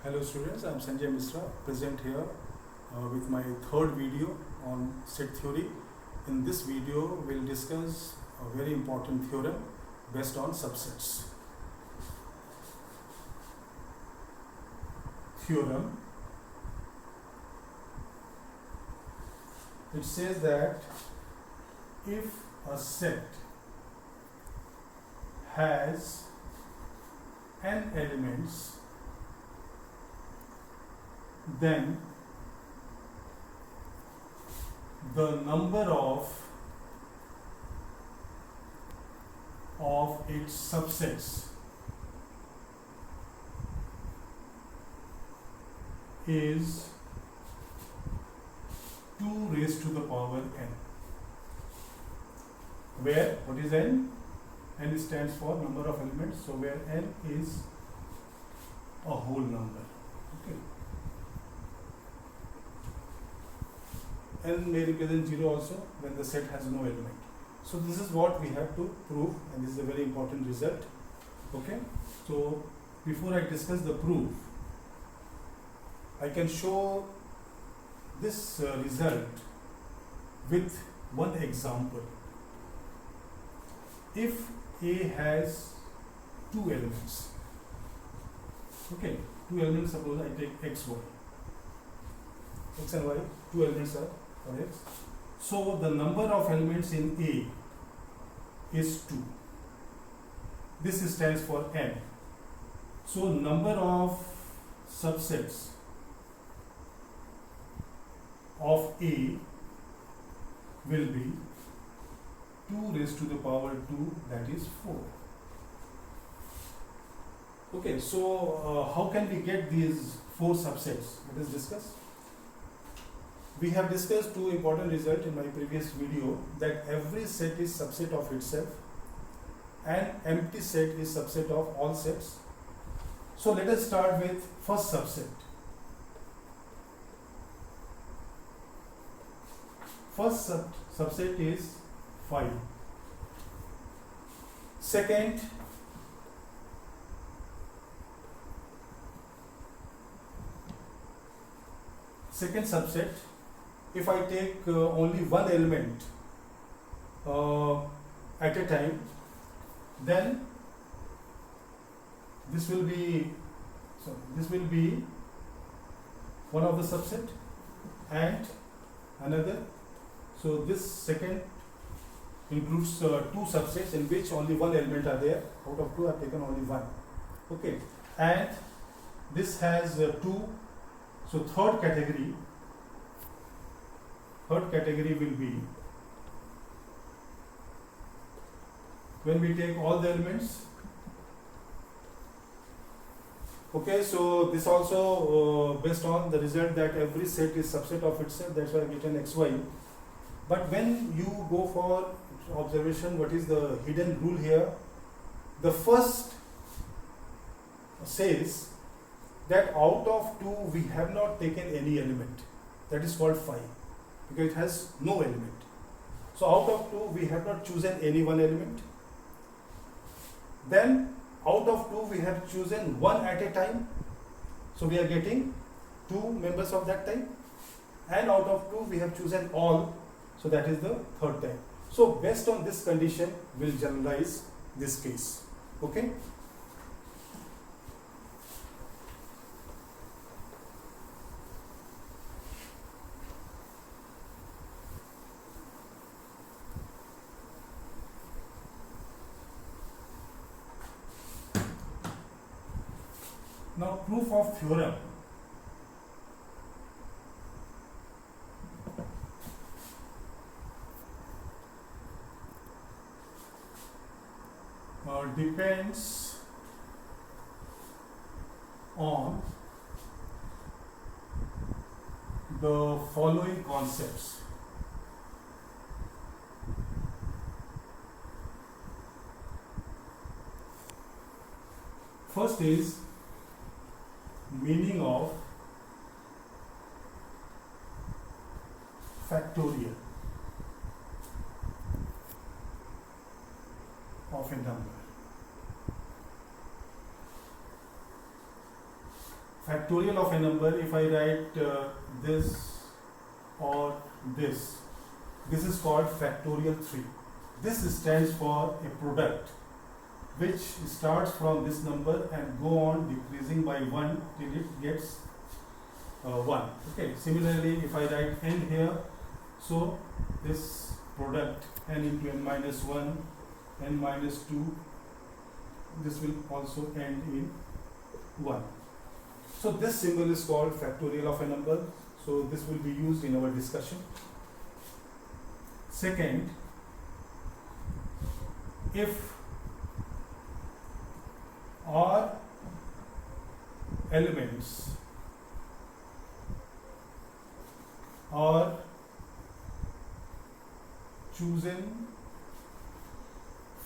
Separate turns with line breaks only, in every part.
Hello students, I am Sanjay Misra, present here with my third video on set theory. In this video, we will discuss a very important theorem based on subsets. Theorem. It says that if a set has n elements, then the number of its subsets is 2 raised to the power n, where what is n? N stands for number of elements, so where n is a whole number. Okay. N may represent 0 also when the set has no element. So this is what we have to prove, and this is a very important result. Okay. So before I discuss the proof, I can show this result with one example. If A has 2 elements, okay, 2 elements, suppose I take x, y, x and y, 2 elements are for x. So the number of elements in A is 2. This stands for n. So number of subsets of A will be 2 raised to the power 2, that is 4. Okay, so how can we get these 4 subsets? Let us discuss. We have discussed 2 important results in my previous video, that every set is subset of itself and empty set is subset of all sets. So let us start with first subset. First subset is 5. Second subset, if I take only one element at a time, then this will be one of the subset and another. So this second includes 2 subsets in which only one element are there. Out of 2 I have taken only one. Okay, and this has 2. So third category will be when we take all the elements. Okay, so this also based on the result that every set is subset of itself, that's why I get an xy. But when you go for observation, what is the hidden rule here? The first says that out of 2 we have not taken any element. That is called 5 because it has no element. So out of 2 we have not chosen any one element. Then out of 2 we have chosen one at a time. So we are getting 2 members of that type. And out of 2 we have chosen all. So that is the third type. So based on this condition, we will generalize this case. Okay. Now proof of theorem. Depends on the following concepts. First is meaning of factorial of a number. factorial of a number, if I write this or this is called factorial 3. This stands for a product which starts from this number and go on decreasing by 1 till it gets 1. Okay, similarly if I write n here, so this product n into n minus 1, n minus 2, this will also end in 1. So this symbol is called factorial of a number. So this will be used in our discussion. Second, if R elements are chosen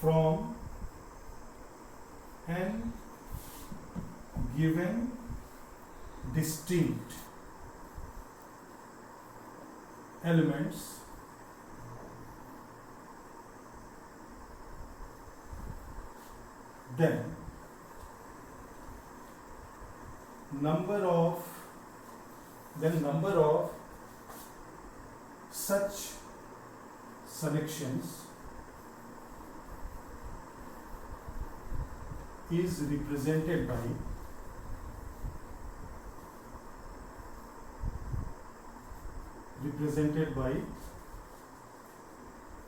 from n given distinct elements, then number of such selections is represented by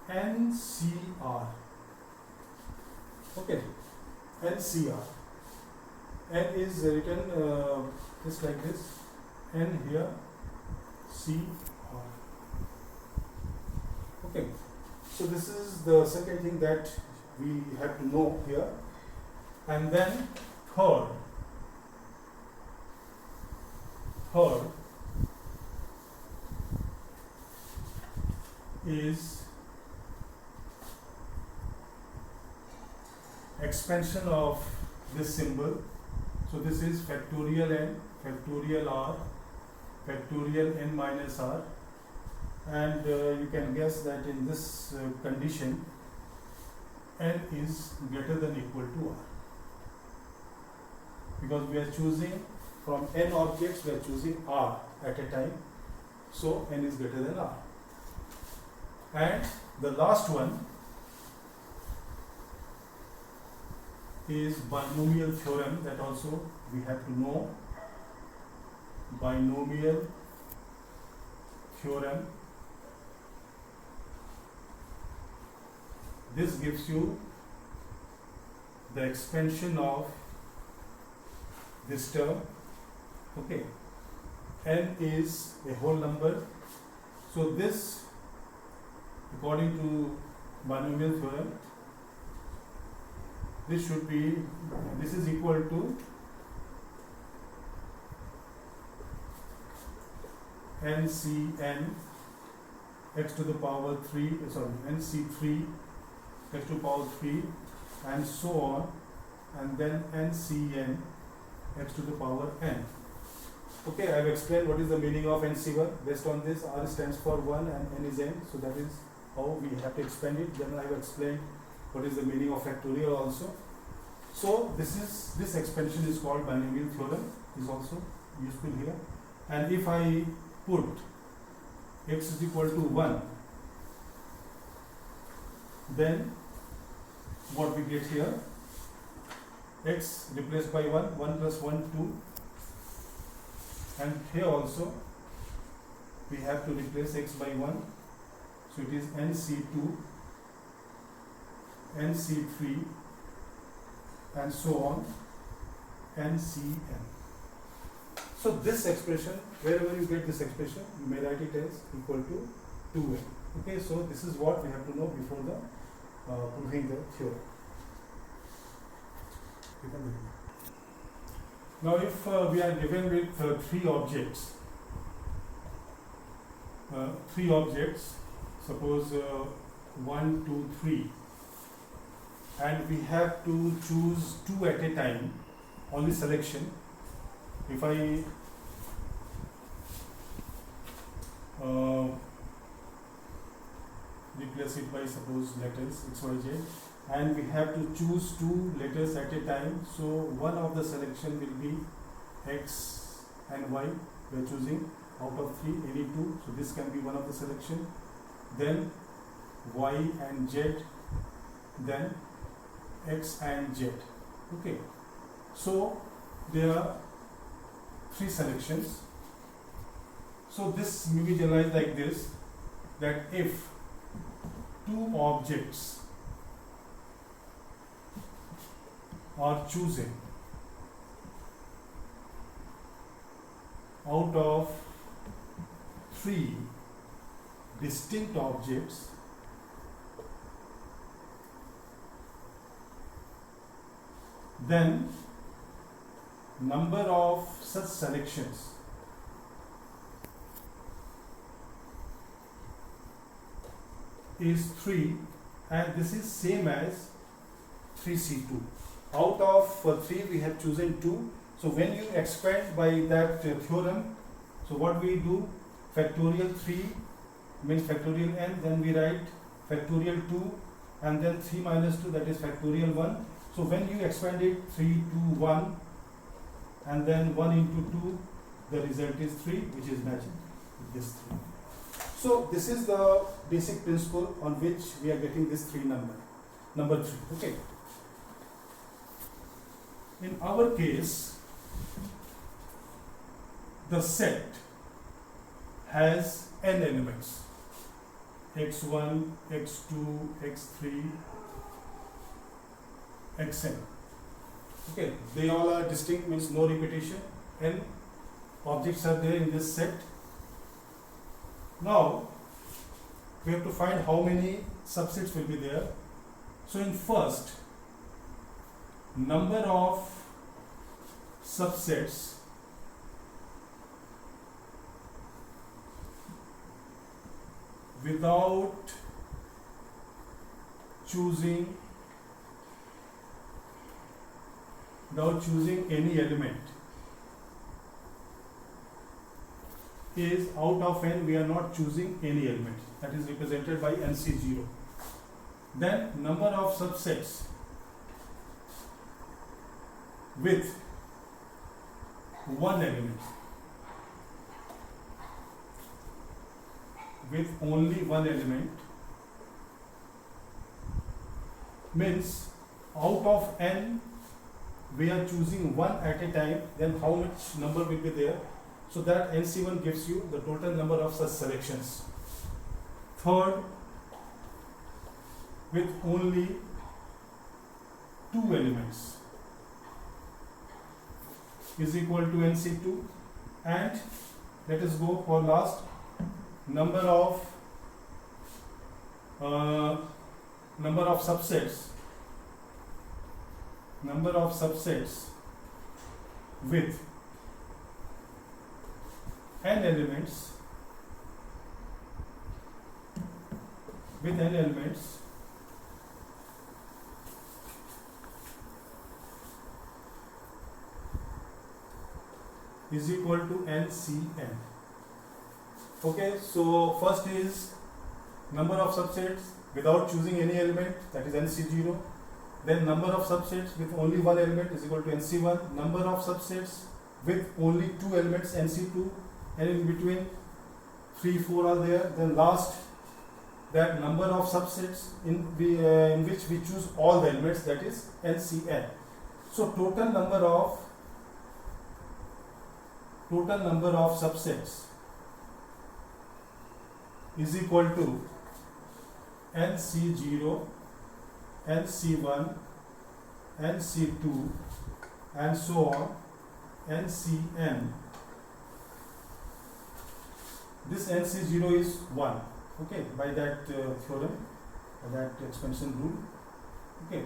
NCR. Okay, NCR. N is written just like this, N here, C R. Okay, so this is the second thing that we have to know here. And then third is expansion of this symbol. So this is factorial n, factorial r, factorial n minus r, and you can guess that in this condition n is greater than equal to r, because we are choosing from n objects, we are choosing r at a time, so n is greater than r. And the last one is binomial theorem, that also we have to know. Binomial theorem, this gives you the expansion of this term. Okay, n is a whole number, so this, according to binomial theorem, this should be, this is equal to NCn x to the power 3, NC3 x to the power 3, and so on, and then NCn x to the power n. Okay, I have explained what is the meaning of NC1. Based on this, R stands for 1 and n is n, so that is how we have to expand it. Then I have explained what is the meaning of factorial also. So this expansion is called binomial theorem, is also useful here. And if I put x is equal to 1, then what we get here, x replaced by 1, 1 plus 1, 2, and here also we have to replace x by 1, so it is NC2, NC3, and so on, NCn. So this expression, wherever you get this expression, you may write it as equal to 2n. Okay, so this is what we have to know before the proving the theorem. Now if we are given with three objects, suppose 1, 2, 3, and we have to choose 2 at a time, only selection. If I replace it by suppose letters x, y, z, and we have to choose 2 letters at a time, so one of the selection will be x and y. We are choosing out of 3 any 2, so this can be one of the selection. Then y and z, then x and z. Okay, so there are 3 selections. So this may be generalized like this, that if 2 objects are chosen out of 3 distinct objects, then number of such selections is 3, and this is same as 3C2. Out of 3 we have chosen 2. So when you expand by that theorem, so what we do, factorial 3 means factorial n, then we write factorial 2, and then 3 minus 2, that is factorial 1. So when you expand it 3 to 1 and then 1 into 2, the result is 3, which is matching with this 3. So this is the basic principle on which we are getting this 3 number 3. Okay. In our case, the set has n elements, x1, x2, x3, xn. Okay, they all are distinct, means no repetition. N objects are there in this set. Now we have to find how many subsets will be there. So in first, number of subsets without choosing any element is out of n. We are not choosing any element, that is represented by NC0. Then number of subsets with one element, with only one element, means out of n we are choosing one at a time. Then how much number will be there? So that NC1 gives you the total number of such selections. Third, with only 2 elements is equal to NC2. And let us go for last, number of subsets with n elements is equal to NCN. Okay, so first is number of subsets without choosing any element, that is NC0. Then number of subsets with only one element is equal to NC1. Number of subsets with only 2 elements, NC2, and in between 3, 4 are there. Then last, that number of subsets in which we choose all the elements, that is NCN. So total number of subsets is equal to NC0, NC1, NC2, and so on, NCN. This NC0 is 1, okay, by that theorem, by that expansion rule. Okay,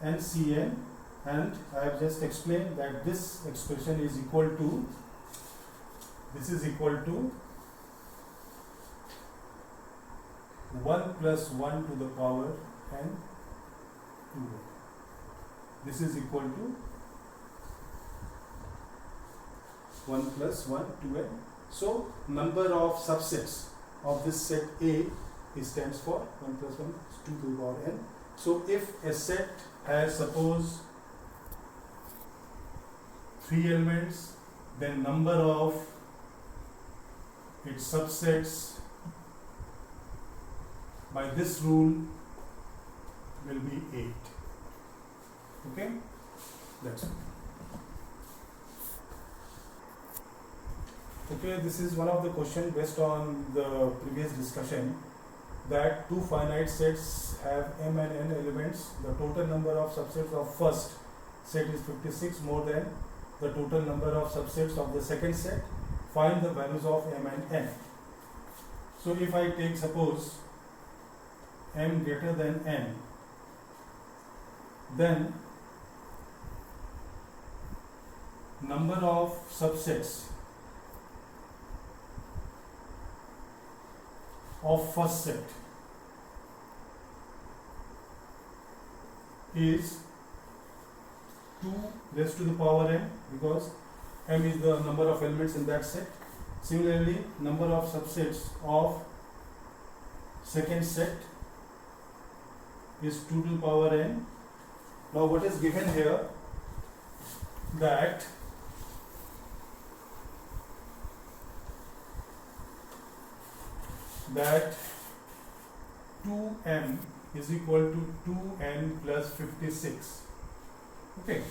NCN, and I have just explained that this expression is equal to, this is equal to 1 plus 1 to the power n 2. This is equal to 1 plus 1 to n. So number of subsets of this set A stands for 1 plus 1 is 2 to the power n. So if a set has, suppose, 3 elements, then number of its subsets by this rule will be 8. Okay, that's it. Okay, this is one of the questions based on the previous discussion, that two finite sets have m and n elements. The total number of subsets of first set is 56 more than the total number of subsets of the second set. Find the values of m and n. So if I take, suppose, m greater than n, then number of subsets of first set is 2 raised to the power n, because m is the number of elements in that set. Similarly, number of subsets of second set is 2 to the power n. Now what is given here, that that 2m is equal to 2n plus 56. Okay.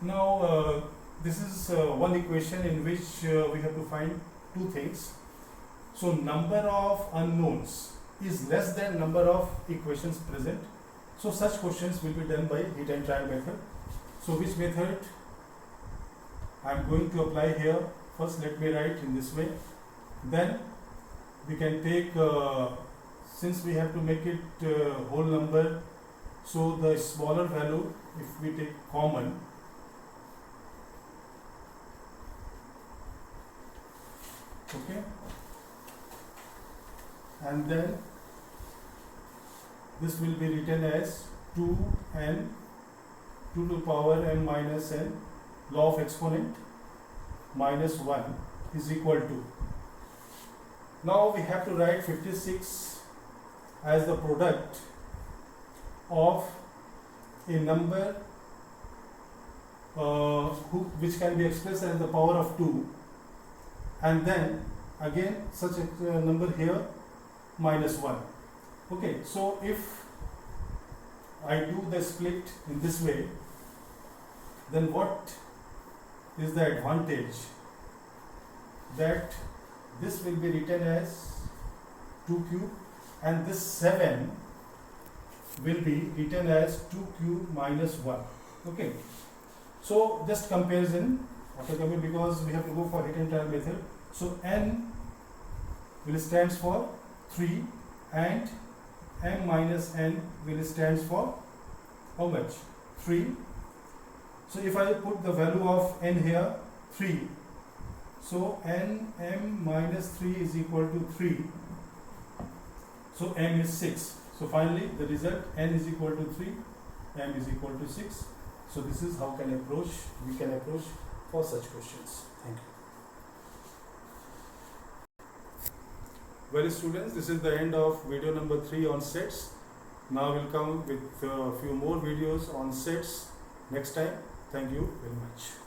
Now this is one equation in which we have to find two things. So number of unknowns is less than number of equations present. So such questions will be done by hit and trial method. So which method I am going to apply here? First let me write in this way. Then we can take, since we have to make it whole number, so the smaller value, if we take common, okay, and then this will be written as 2n 2 to the power n minus n, law of exponent, minus 1 is equal to. Now we have to write 56 as the product of a number which can be expressed as the power of 2, and then again such a number here minus 1. Okay, so if I do the split in this way, then what is the advantage? That this will be written as 2 cube and this 7 will be written as 2 cube minus 1. Okay, so just comparison after coming, because we have to go for hit and trial method. So n will stands for 3 and m minus n will stands for how much? 3. So if I put the value of n here 3, so n m minus 3 is equal to 3, so m is 6. So finally the result, n is equal to 3, m is equal to 6. So this is how we can approach for such questions. Thank you. Well students, this is the end of video number 3 on sets. Now we'll come with a few more videos on sets next time. Thank you very much.